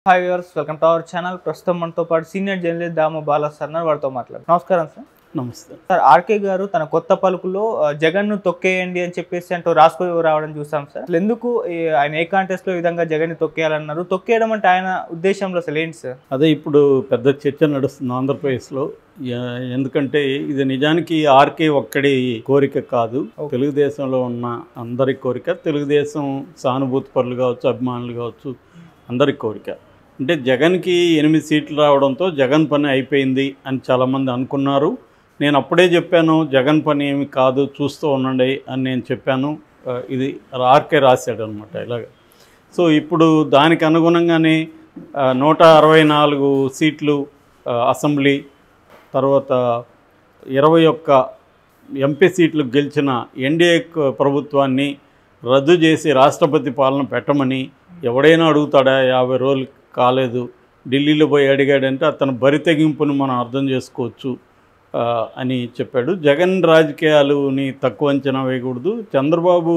Hi viewers, welcome to our channel. ప్రస్తుతం మనతో పాటు సీనియర్ జర్నలిస్ట్ దామ బాలా సార్ వారితో మాట్లాడు. నమస్కారం సార్. నమస్తే సార్, ఆర్కే గారు తన కొత్త పలుకులో జగన్ను తొక్కేయండి అని చెప్పేసి అంటూ రాసుకు రావడం చూసాం సార్. అసలు ఎందుకు ఆయన ఏ కాంటెస్ట్ లో ఈ విధంగా జగన్ని తొక్కేయాలన్నారు? తొక్కేయడం అంటే ఆయన ఉద్దేశంలో అసలు ఏంటి సార్? అదే ఇప్పుడు పెద్ద చర్చ నడుస్తుంది ఆంధ్రప్రదేశ్లో. ఎందుకంటే ఇది నిజానికి ఆర్కే ఒక్కడి కోరిక కాదు, తెలుగుదేశంలో ఉన్న అందరి కోరిక. తెలుగుదేశం సానుభూతి పరులు కావచ్చు, అభిమానులు కావచ్చు, అందరి కోరిక. అంటే జగన్కి 8 సీట్లు రావడంతో జగన్ పని అయిపోయింది అని చాలామంది అనుకున్నారు. నేను అప్పుడే చెప్పాను, జగన్ పని ఏమి కాదు, చూస్తూ ఉండండి అని నేను చెప్పాను. ఇది ఆర్కే రాశాడు అనమాట ఇలాగ. సో ఇప్పుడు దానికి అనుగుణంగానే 164 సీట్లు అసెంబ్లీ, తర్వాత 21 ఎంపీ సీట్లు గెలిచిన ఎన్డీఏ ప్రభుత్వాన్ని రద్దు చేసి రాష్ట్రపతి పాలన పెట్టమని ఎవడైనా అడుగుతాడా? 50 రోజులు కాలేదు, ఢిల్లీలో పోయి అడిగాడంటే అతను బరి తెగింపును మనం అర్థం చేసుకోవచ్చు అని చెప్పాడు. జగన్ రాజకీయాలని తక్కువ అంచనా వేయకూడదు. చంద్రబాబు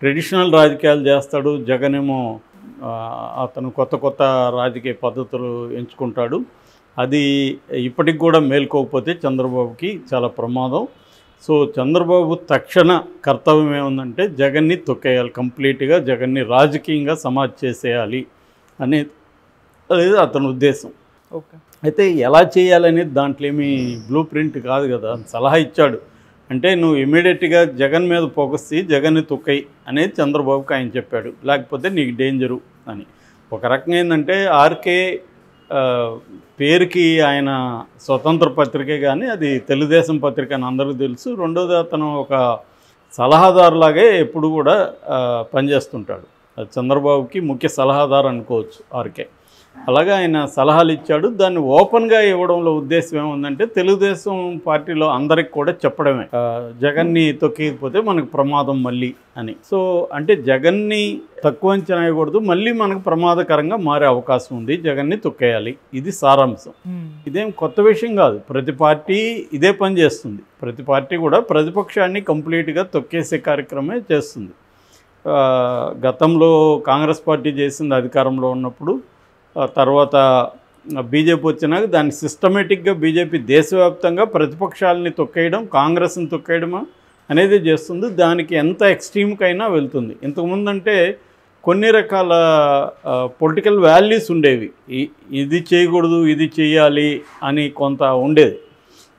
ట్రెడిషనల్ రాజకీయాలు చేస్తాడు, జగన్ ఏమో అతను కొత్త రాజకీయ పద్ధతులు ఎంచుకుంటాడు. అది ఇప్పటికి కూడా మేల్కోకపోతే చంద్రబాబుకి చాలా ప్రమాదం. సో చంద్రబాబు తక్షణ కర్తవ్యం ఏముందంటే జగన్ని తొక్కేయాలి, కంప్లీట్గా జగన్ని రాజకీయంగా సమాజ్ చేసేయాలి అనేది అతని ఉద్దేశం. ఓకే, అయితే ఎలా చేయాలనేది దాంట్లో ఏమీ బ్లూ ప్రింట్ కాదు కదా, సలహా ఇచ్చాడు. అంటే నువ్వు ఇమీడియట్గా జగన్ మీద ఫోకస్ చేయి, జగన్ని తొక్కయి అనేది చంద్రబాబుకి ఆయన చెప్పాడు, లేకపోతే నీకు డేంజరు అని. ఒక రకంగా ఏంటంటే ఆర్కే పేరుకి ఆయన స్వతంత్ర పత్రికే కానీ అది తెలుగుదేశం పత్రిక అని అందరికీ తెలుసు. రెండోది అతను ఒక సలహాదారులాగే ఎప్పుడు కూడా పనిచేస్తుంటాడు. చంద్రబాబుకి ముఖ్య సలహాదారు అనుకోవచ్చు ఆర్కే. అలాగే ఆయన సలహాలు ఇచ్చాడు. దాన్ని ఓపెన్గా ఇవ్వడంలో ఉద్దేశం ఏముందంటే తెలుగుదేశం పార్టీలో అందరికి కూడా చెప్పడమే, జగన్ని తొక్కిపోతే మనకు ప్రమాదం మళ్ళీ అని. సో అంటే జగన్ని తక్కువ అంచనా వేయకూడదు, మళ్ళీ మనకు ప్రమాదకరంగా మారే అవకాశం ఉంది, జగన్ని తొక్కేయాలి. ఇది సారాంశం. ఇదేం కొత్త విషయం కాదు, ప్రతి పార్టీ ఇదే పని చేస్తుంది. ప్రతి పార్టీ కూడా ప్రతిపక్షాన్ని కంప్లీట్గా తొక్కేసే కార్యక్రమమే చేస్తుంది. గతంలో కాంగ్రెస్ పార్టీ చేసింది అధికారంలో ఉన్నప్పుడు. తర్వాత బీజేపీ వచ్చినాక దాన్ని సిస్టమేటిక్గా బీజేపీ దేశవ్యాప్తంగా ప్రతిపక్షాలని తొక్కేయడం, కాంగ్రెస్ని తొక్కేయడం అనేది చేస్తుంది. దానికి ఎంత ఎక్స్ట్రీమ్కైనా వెళ్తుంది. ఇంతకుముందు అంటే కొన్ని రకాల పొలిటికల్ వాల్యూస్ ఉండేవి, ఇది చేయకూడదు ఇది చేయాలి అని కొంత ఉండేది.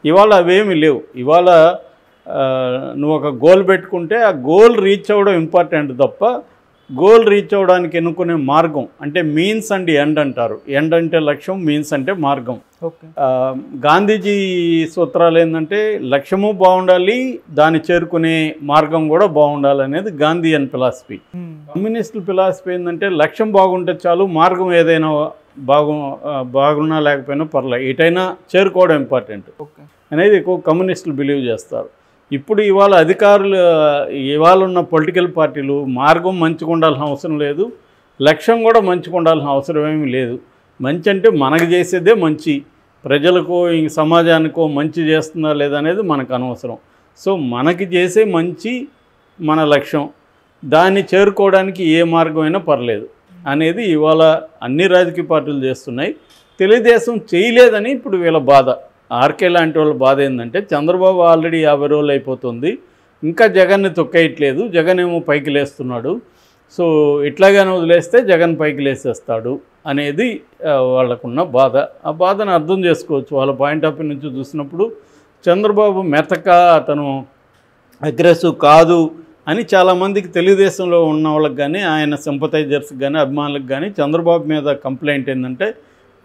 ఇవాళ అవేమీ లేవు. ఇవాళ నువ్వు ఒక గోల్ పెట్టుకుంటే ఆ గోల్ రీచ్ అవ్వడం ఇంపార్టెంట్ తప్ప గోల్ రీచ్ అవ్వడానికి ఎన్నుకునే మార్గం అంటే మీన్స్ అండ్ ఎండ్ అంటారు. ఎండ్ అంటే లక్ష్యం, మీన్స్ అంటే మార్గం. గాంధీజీ సూత్రాలు ఏంటంటే లక్ష్యము బాగుండాలి, దాన్ని చేరుకునే మార్గం కూడా బాగుండాలి అనేది గాంధీయన్ ఫిలాసఫీ. కమ్యూనిస్టుల ఫిలాసఫీ ఏంటంటే లక్ష్యం బాగుంటే చాలు, మార్గం ఏదైనా బాగున్నా లేకపోయినా పర్లేదు, ఎటైనా చేరుకోవడం ఇంపార్టెంట్ అనేది ఎక్కువ కమ్యూనిస్టులు బిలీవ్ చేస్తారు. ఇప్పుడు ఇవాళ అధికారులు, ఇవాళ ఉన్న పొలిటికల్ పార్టీలు మార్గం మంచిగా ఉండాల్సిన అవసరం లేదు, లక్ష్యం కూడా మంచిగా ఉండాల్సిన అవసరం ఏమీ లేదు. మంచి అంటే మనకు చేసేదే మంచి, ప్రజలకో ఇంక సమాజానికో మంచి చేస్తుందా లేదా అనేది మనకు అనవసరం. సో మనకి చేసే మంచి మన లక్ష్యం, దాన్ని చేరుకోవడానికి ఏ మార్గమైనా పర్లేదు అనేది ఇవాళ అన్ని రాజకీయ పార్టీలు చేస్తున్నాయి. తెలుగుదేశం చేయలేదని ఇప్పుడు వీళ్ళ బాధ. ఆర్కే లాంటి వాళ్ళ బాధ ఏంటంటే చంద్రబాబు ఆల్రెడీ 50 రోజులు అయిపోతుంది, ఇంకా జగన్ని తొక్కేయట్లేదు, జగన్ ఏమో పైకి లేస్తున్నాడు, సో ఇట్లాగానే వదిలేస్తే జగన్ పైకి లేసేస్తాడు అనేది వాళ్ళకున్న బాధ. ఆ బాధను అర్థం చేసుకోవచ్చు వాళ్ళ పాయింట్ ఆఫ్ వ్యూ నుంచి చూసినప్పుడు. చంద్రబాబు మెతక, అతను అగ్రెసివ్ కాదు అని చాలామందికి తెలుగుదేశంలో ఉన్న వాళ్ళకి కానీ ఆయన సింపథైజర్స్కి కానీ అభిమానులకు కానీ చంద్రబాబు మీద కంప్లైంట్ ఏంటంటే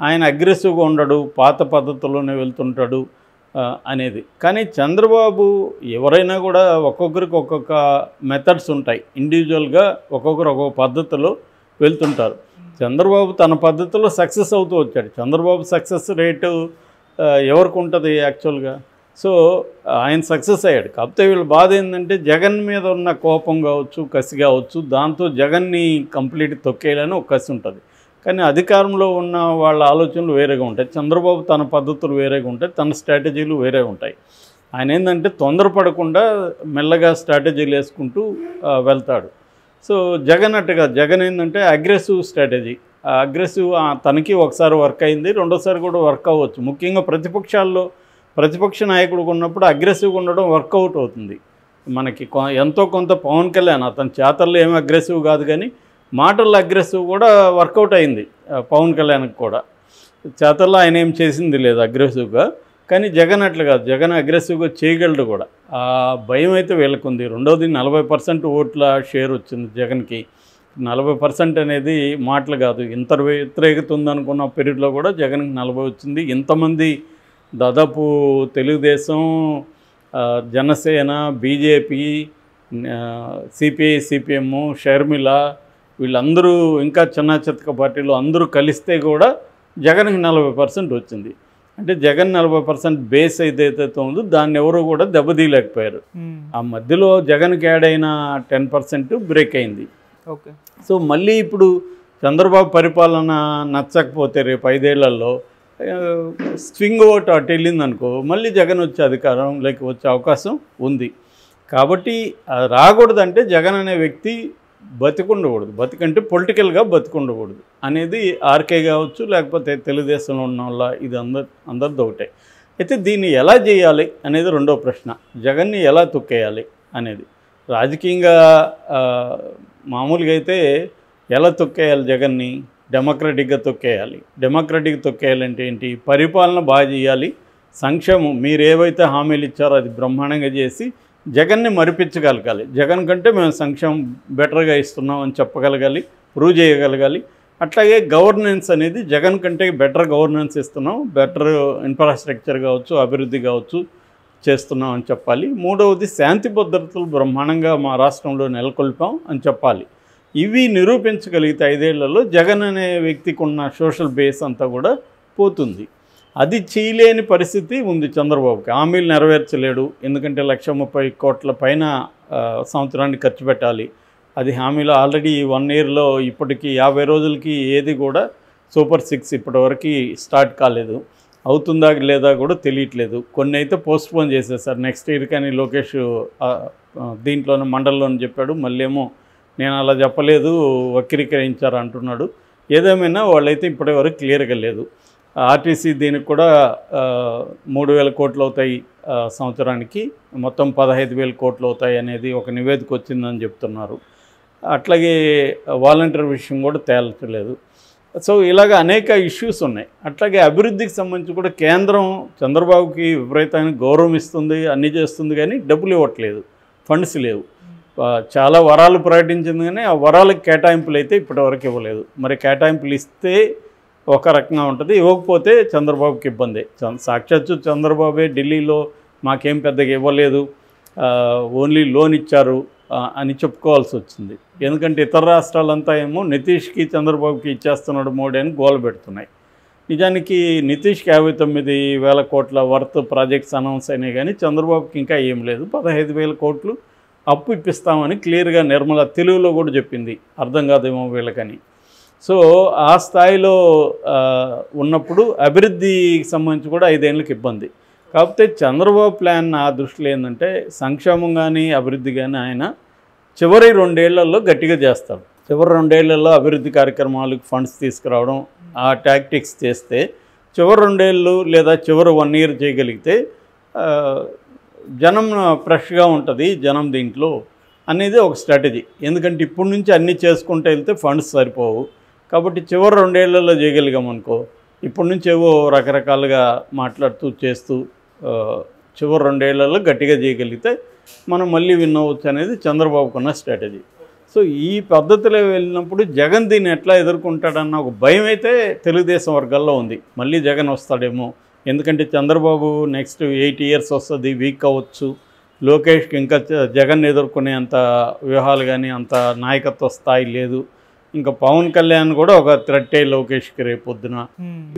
ఆయన అగ్రెసివ్గా ఉండడు, పాత పద్ధతుల్లోనే వెళ్తుంటాడు అనేది. కానీ చంద్రబాబు ఎవరైనా కూడా ఒక్కొక్కరికి ఒక్కొక్క మెథడ్స్ ఉంటాయి, ఇండివిజువల్గా ఒక్కొక్కరు ఒక్కొక్క పద్ధతిలో వెళ్తుంటారు. చంద్రబాబు తన పద్ధతిలో సక్సెస్ అవుతూ వచ్చాడు. చంద్రబాబు సక్సెస్ రేటు ఎవరికి ఉంటుంది యాక్చువల్గా? సో ఆయన సక్సెస్ అయ్యాడు. కాకపోతే వీళ్ళ బాధ ఏంటంటే జగన్ మీద ఉన్న కోపం కావచ్చు, కసి కావచ్చు, దాంతో జగన్ని కంప్లీట్ తొక్కేయాలని ఒక కసి ఉంటుంది. కానీ అధికారంలో ఉన్న వాళ్ళ ఆలోచనలు వేరేగా ఉంటాయి, చంద్రబాబు తన పద్ధతులు వేరేగా ఉంటాయి, తన స్ట్రాటజీలు వేరే ఉంటాయి. ఆయన ఏంటంటే తొందరపడకుండా మెల్లగా స్ట్రాటజీలు వేసుకుంటూ వెళ్తాడు. సో జగన్ అట్టుగా, జగన్ ఏంటంటే అగ్రెసివ్ స్ట్రాటజీ, అగ్రెసివ్ తనకి ఒకసారి వర్క్ అయింది, రెండోసారి కూడా వర్క్ అవ్వచ్చు. ముఖ్యంగా ప్రతిపక్ష నాయకుడికి ఉన్నప్పుడు అగ్రెసివ్గా ఉండడం వర్కౌట్ అవుతుంది మనకి. ఎంతో కొంత పవన్ కళ్యాణ్ అతని చేతల్లో ఏమి అగ్రెసివ్ కాదు, కానీ మాటల్లో అగ్రెసివ్ కూడా వర్కౌట్ అయింది పవన్ కళ్యాణ్కి కూడా. చేతల్లో ఆయన ఏం చేసింది లేదు అగ్రెసివ్గా, కానీ జగన్ అట్లా కాదు, జగన్ అగ్రెసివ్గా చేయగలడు కూడా. ఆ భయం అయితే వీళ్ళకుంది. రెండోది 40% ఓట్ల షేర్ వచ్చింది జగన్కి. 40% అనేది మాటలు కాదు, ఇంత వ్యతిరేకత ఉందనుకున్న పీరియడ్లో కూడా జగన్కి 40 వచ్చింది. ఇంతమంది దాదాపు Telugu Desam, Janasena, BJP, CPI, CPM, Sharmila వీళ్ళందరూ ఇంకా చిన్న చితక పార్టీలు అందరూ కలిస్తే కూడా జగన్కి 40% వచ్చింది. అంటే జగన్ 40% బేస్ ఏదైతే ఉందో దాన్ని ఎవరు కూడా దెబ్బతీయలేకపోయారు. ఆ మధ్యలో జగన్కి యాడ్ అయిన 10% బ్రేక్ అయింది. ఓకే. సో మళ్ళీ ఇప్పుడు చంద్రబాబు పరిపాలన నచ్చకపోతే రేపు 5 ఏళ్లలో స్వింగ్ ఓట్ అటు వెళ్ళిందనుకో, మళ్ళీ జగన్ వచ్చే అధికారం వచ్చే అవకాశం ఉంది. కాబట్టి రాకూడదంటే జగన్ అనే వ్యక్తి బతికుండకూడదు, బతికంటే పొలిటికల్గా బతికుండకూడదు అనేది ఆర్కే కావచ్చు, లేకపోతే తెలుగుదేశంలో ఉన్న వాళ్ళ ఇది అందరిది ఒకటే. అయితే దీన్ని ఎలా చేయాలి అనేది రెండో ప్రశ్న. జగన్ని ఎలా తొక్కేయాలి అనేది రాజకీయంగా మామూలుగా అయితే ఎలా తొక్కేయాలి జగన్ని? డెమోక్రటిక్గా తొక్కేయాలి. డెమోక్రటిక్గా తొక్కేయాలంటే ఏంటి? పరిపాలన బాగా చేయాలి, సంక్షేమం మీరు ఏవైతే హామీలు ఇచ్చారో అది బ్రహ్మాండంగా చేసి జగన్ని మరిపించగలగాలి. జగన్ కంటే మేము సంక్షేమం బెటర్గా ఇస్తున్నాం అని చెప్పగలగాలి, ప్రూవ్ చేయగలగాలి. అట్లాగే గవర్నెన్స్ అనేది జగన్ కంటే బెటర్ గవర్నెన్స్ ఇస్తున్నాం, బెటర్ ఇన్ఫ్రాస్ట్రక్చర్ కావచ్చు, అభివృద్ధి కావచ్చు చేస్తున్నాం అని చెప్పాలి. మూడవది శాంతి భద్రతలు బ్రహ్మాండంగా మా రాష్ట్రంలో నెలకొల్పాం అని చెప్పాలి. ఇవి నిరూపించగలిగితే 5 ఏళ్లలో జగన్ అనే వ్యక్తికి ఉన్న సోషల్ బేస్ అంతా కూడా పోతుంది. అది చేయలేని పరిస్థితి ఉంది చంద్రబాబుకి. హామీలు నెరవేర్చలేడు, ఎందుకంటే 130 కోట్ల పైన సంవత్సరానికి ఖర్చు పెట్టాలి. అది హామీలు ఆల్రెడీ 1 ఇయర్లో ఇప్పటికీ 50 రోజులకి ఏది కూడా సూపర్ 6 ఇప్పటివరకు స్టార్ట్ కాలేదు. అవుతుందా లేదా కూడా తెలియట్లేదు. కొన్ని అయితే పోస్ట్పోన్ చేసేసారు నెక్స్ట్ ఇయర్, కానీ లోకేష్ దీంట్లోనే మండలంలోనే చెప్పాడు. మళ్ళీ ఏమో నేను అలా చెప్పలేదు, వక్రీకరించారు అంటున్నాడు. ఏదేమైనా వాళ్ళైతే ఇప్పటివరకు క్లియర్గా లేదు. ఆర్టీసీ దీనికి కూడా 3,000 కోట్లు అవుతాయి సంవత్సరానికి, మొత్తం 15,000 కోట్లు అవుతాయి అనేది ఒక నివేదిక వచ్చిందని చెప్తున్నారు. అట్లాగే వాలంటీర్ విషయం కూడా తేల్చలేదు. సో ఇలాగ అనేక ఇష్యూస్ ఉన్నాయి. అట్లాగే అభివృద్ధికి సంబంధించి కూడా కేంద్రం చంద్రబాబుకి విపరీతమైన గౌరవం ఇస్తుంది, అన్నీ చేస్తుంది, కానీ డబ్బులు ఇవ్వట్లేదు, ఫండ్స్ లేవు. చాలా వరాలు ప్రకటించింది, కానీ ఆ వరాలకు కేటాయింపులు అయితే ఇప్పటివరకు ఇవ్వలేదు. మరి కేటాయింపులు ఇస్తే ఒక రకంగా ఉంటుంది, ఇవ్వకపోతే చంద్రబాబుకి ఇబ్బంది. సాక్షాత్తు చంద్రబాబే ఢిల్లీలో మాకేం పెద్దగా ఇవ్వలేదు, ఓన్లీ లోన్ ఇచ్చారు అని చెప్పుకోవాల్సి వచ్చింది. ఎందుకంటే ఇతర రాష్ట్రాలంతా ఏమో నితీష్కి చంద్రబాబుకి ఇచ్చేస్తున్నాడు మోడీ అని గోల పెడుతున్నాయి. నిజానికి నితీష్కి 59,000 కోట్ల వర్త్ ప్రాజెక్ట్స్ అనౌన్స్ అయినాయి, కానీ చంద్రబాబుకి ఇంకా ఏం లేదు. 15,000 కోట్లు అప్పు ఇప్పిస్తామని క్లియర్గా నిర్మల తెలుగులో కూడా చెప్పింది, అర్థం కాదేమో వీళ్ళకని. సో ఆ స్థాయిలో ఉన్నప్పుడు అభివృద్ధికి సంబంధించి కూడా 5 ఏళ్ళకి ఇబ్బంది. కాకపోతే చంద్రబాబు ప్లాన్ నా దృష్టిలో ఏంటంటే సంక్షేమం కానీ అభివృద్ధి కానీ ఆయన చివరి 2 ఏళ్లలో గట్టిగా చేస్తాడు. చివరి 2 ఏళ్లలో అభివృద్ధి కార్యక్రమాలకు ఫండ్స్ తీసుకురావడం, ఆ టాక్టిక్స్ చేస్తే చివరి 2 ఏళ్ళు లేదా చివరి 1 ఇయర్ చేయగలిగితే జనం ఫ్రెష్గా ఉంటుంది, జనం దీంట్లో అనేది ఒక స్ట్రాటజీ. ఎందుకంటే ఇప్పటి నుంచి అన్నీ చేసుకుంటూ వెళ్తే ఫండ్స్ సరిపోవు. కాబట్టి చివరి 2 ఏళ్లలో చేయగలిగామనుకో, ఇప్పటి నుంచి ఏవో రకరకాలుగా మాట్లాడుతూ చేస్తూ చివరి 2 ఏళ్లలో గట్టిగా చేయగలిగితే మనం మళ్ళీ విన్ అవ్వచ్చు అనేది చంద్రబాబుకున్న స్ట్రాటజీ. సో ఈ పద్ధతిలో వెళ్ళినప్పుడు జగన్ దీన్ని ఎట్లా ఎదుర్కొంటాడన్న ఒక భయం అయితే తెలుగుదేశం వర్గాల్లో ఉంది. మళ్ళీ జగన్ వస్తాడేమో, ఎందుకంటే చంద్రబాబు నెక్స్ట్ 8 ఇయర్స్ వస్తుంది, వీక్ అవ్వచ్చు. లోకేష్కి ఇంకా జగన్ ఎదుర్కొనే అంత వ్యూహాలు కానీ అంత నాయకత్వ స్థాయి లేదు. ఇంకా పవన్ కళ్యాణ్ కూడా ఒక థ్రెట్టే లోకేష్కి రేపొద్దున.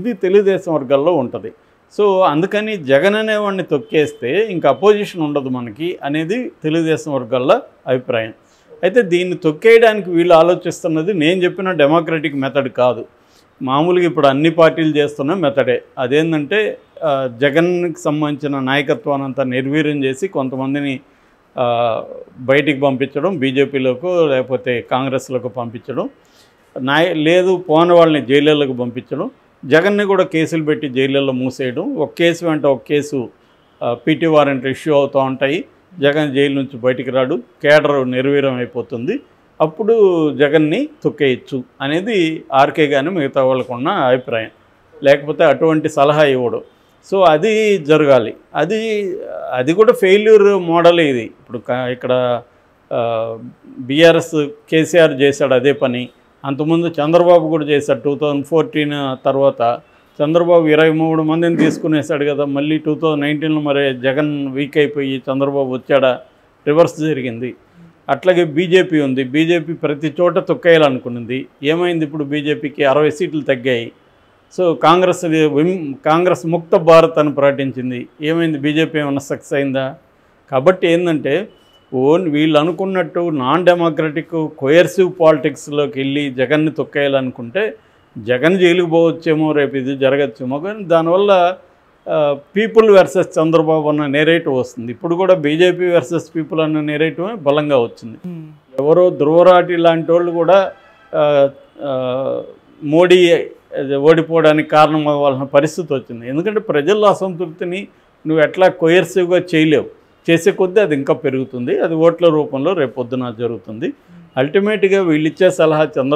ఇది తెలుగుదేశం వర్గాల్లో ఉంటుంది. సో అందుకని జగన్ అనేవాడిని తొక్కేస్తే ఇంకా అపోజిషన్ ఉండదు మనకి అనేది తెలుగుదేశం వర్గాల్లో అభిప్రాయం. అయితే దీన్ని తొక్కేయడానికి వీళ్ళు ఆలోచిస్తున్నది నేను చెప్పిన డెమోక్రటిక్ మెథడ్ కాదు, మామూలుగా ఇప్పుడు అన్ని పార్టీలు చేస్తున్న మెథడే. అదేంటంటే జగన్కి సంబంధించిన నాయకత్వాన్ని అంతా నిర్వీర్యం చేసి కొంతమందిని బయటికి పంపించడం, బీజేపీలోకి లేకపోతే కాంగ్రెస్లోకి పంపించడం, లేదు పోని వాళ్ళని జైళ్ళకు పంపించడం, జగన్ని కూడా కేసులు పెట్టి జైళ్ళల్లో మూసేయడం, ఒక కేసు వెంట ఒక కేసు పీటీ వారెంట్ ఇష్యూ అవుతూ ఉంటాయి, జగన్ జైలు నుంచి బయటికి రాడు, కేడర్ నిర్వీర్యం అయిపోతుంది, అప్పుడు జగన్ని తొక్కేయచ్చు అనేది ఆర్కే కానీ మిగతా వాళ్ళకున్న అభిప్రాయం. లేకపోతే అటువంటి సలహా ఇవ్వడు. సో అది జరగాలి. అది కూడా ఫెయిల్యూర్ మోడల్ ఇది. ఇప్పుడు ఇక్కడ బీఆర్ఎస్ కేసీఆర్ చేశాడు అదే పని, అంతకుముందు చంద్రబాబు కూడా చేశాడు. 2014 తర్వాత చంద్రబాబు 23 మందిని తీసుకునేసాడు కదా. మళ్ళీ 2019లో మరి జగన్ వీక్ అయిపోయి చంద్రబాబు వచ్చాడా, రివర్స్ జరిగింది. అట్లాగే బీజేపీ ఉంది. బీజేపీ ప్రతి చోట తొక్కేయాలనుకున్నది. ఏమైంది? ఇప్పుడు బీజేపీకి 60 సీట్లు తగ్గాయి. సో కాంగ్రెస్ ముక్త భారత్ అని ప్రకటించింది. ఏమైంది? బీజేపీ ఏమన్నా సక్సెస్ అయిందా? కాబట్టి ఏంటంటే వీళ్ళు అనుకున్నట్టు నాన్ డెమోక్రటిక్ కోయర్సివ్ పాలిటిక్స్లోకి వెళ్ళి జగన్ని తొక్కేయాలనుకుంటే జగన్ జైలుకు పోవచ్చేమో, రేపు ఇది జరగచ్చేమో. కానీ దానివల్ల పీపుల్ వర్సెస్ చంద్రబాబు అన్న నేరేటివ్ వస్తుంది. ఇప్పుడు కూడా బీజేపీ వర్సెస్ పీపుల్ అన్న నేరేటివ్ బలంగా వచ్చింది. ఎవరో ధ్రువరాటి లాంటి వాళ్ళు కూడా మోడీ ఓడిపోవడానికి కారణం అవ్వాల్సిన పరిస్థితి వచ్చింది. ఎందుకంటే ప్రజల్లో అసంతృప్తిని నువ్వు ఎట్లా కోయర్సివ్గా చేయలేవు. చేసే కొద్దీ అది ఇంకా పెరుగుతుంది. అది ఓట్ల రూపంలో రేపు పొద్దున జరుగుతుంది. అల్టిమేట్గా వీళ్ళు ఇచ్చే సలహా చంద్రబాబు